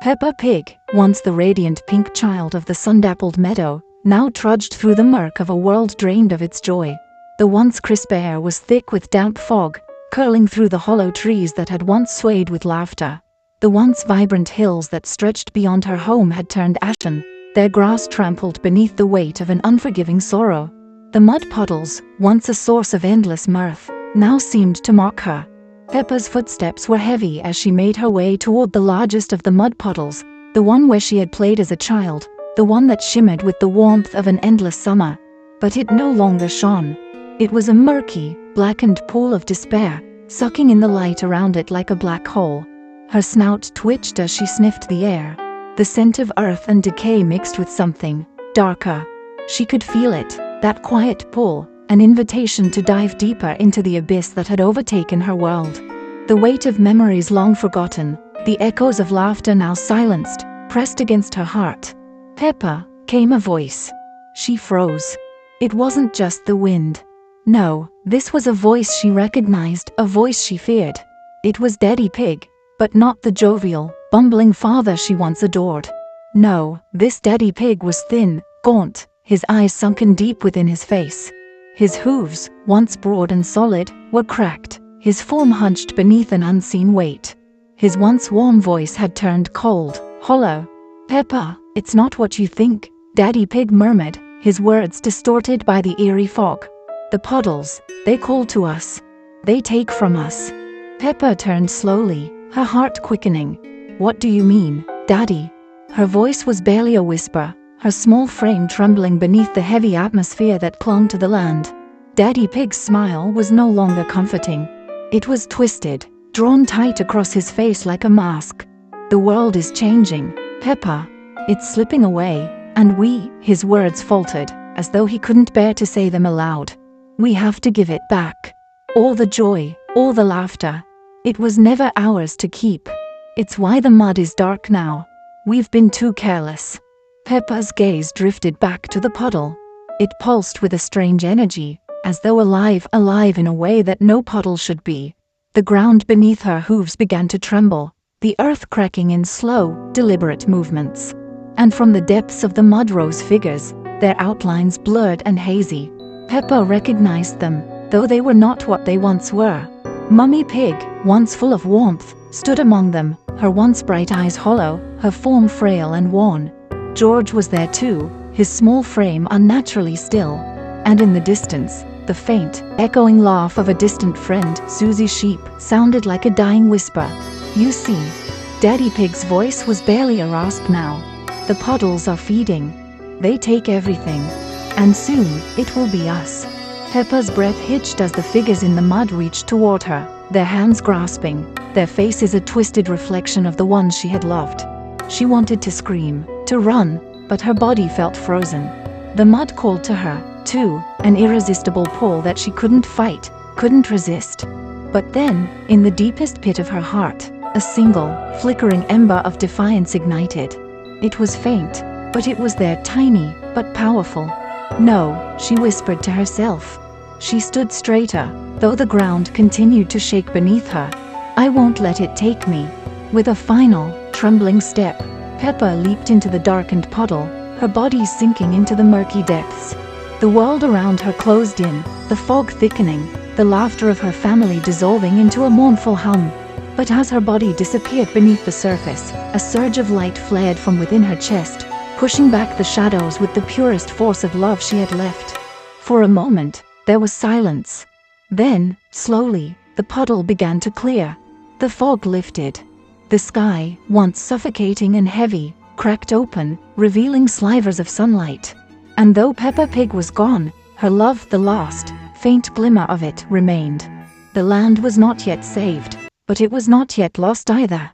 Peppa Pig, once the radiant pink child of the sun-dappled meadow, now trudged through the murk of a world drained of its joy. The once crisp air was thick with damp fog, curling through the hollow trees that had once swayed with laughter. The once vibrant hills that stretched beyond her home had turned ashen, their grass trampled beneath the weight of an unforgiving sorrow. The mud puddles, once a source of endless mirth, now seemed to mock her. Peppa's footsteps were heavy as she made her way toward the largest of the mud puddles, the one where she had played as a child, the one that shimmered with the warmth of an endless summer. But it no longer shone. It was a murky, blackened pool of despair, sucking in the light around it like a black hole. Her snout twitched as she sniffed the air. The scent of earth and decay mixed with something darker. She could feel it, that quiet pull, an invitation to dive deeper into the abyss that had overtaken her world. The weight of memories long forgotten, the echoes of laughter now silenced, pressed against her heart. "Peppa," came a voice. She froze. It wasn't just the wind. No, this was a voice she recognized, a voice she feared. It was Daddy Pig, but not the jovial, bumbling father she once adored. No, this Daddy Pig was thin, gaunt, his eyes sunken deep within his face. His hooves, once broad and solid, were cracked, his form hunched beneath an unseen weight. His once warm voice had turned cold, hollow. "Peppa, it's not what you think," Daddy Pig murmured, his words distorted by the eerie fog. "The puddles, they call to us. They take from us." Peppa turned slowly, her heart quickening. "What do you mean, Daddy?" Her voice was barely a whisper, her small frame trembling beneath the heavy atmosphere that clung to the land. Daddy Pig's smile was no longer comforting. It was twisted, drawn tight across his face like a mask. "The world is changing, Peppa. It's slipping away, and his words faltered, as though he couldn't bear to say them aloud. "We have to give it back. All the joy, all the laughter. It was never ours to keep. It's why the mud is dark now. We've been too careless." Peppa's gaze drifted back to the puddle. It pulsed with a strange energy, as though alive in a way that no puddle should be. The ground beneath her hooves began to tremble, the earth cracking in slow, deliberate movements. And from the depths of the mud rose figures, their outlines blurred and hazy. Peppa recognized them, though they were not what they once were. Mummy Pig, once full of warmth, stood among them, her once bright eyes hollow, her form frail and worn. George was there too, his small frame unnaturally still. And in the distance, the faint, echoing laugh of a distant friend, Susie Sheep, sounded like a dying whisper. "You see." Daddy Pig's voice was barely a rasp now. "The puddles are feeding. They take everything. And soon, it will be us." Peppa's breath hitched as the figures in the mud reached toward her, their hands grasping, their faces a twisted reflection of the ones she had loved. She wanted to scream, to run, but her body felt frozen. The mud called to her, too, an irresistible pull that she couldn't fight, couldn't resist. But then, in the deepest pit of her heart, a single, flickering ember of defiance ignited. It was faint, but it was there, tiny, but powerful. "No," she whispered to herself. She stood straighter, though the ground continued to shake beneath her. "I won't let it take me." With a final, trembling step, Peppa leaped into the darkened puddle, her body sinking into the murky depths. The world around her closed in, the fog thickening, the laughter of her family dissolving into a mournful hum. But as her body disappeared beneath the surface, a surge of light flared from within her chest, pushing back the shadows with the purest force of love she had left. For a moment, there was silence. Then, slowly, the puddle began to clear. The fog lifted. The sky, once suffocating and heavy, cracked open, revealing slivers of sunlight. And though Peppa Pig was gone, her love, the last, faint glimmer of it, remained. The land was not yet saved, but it was not yet lost either.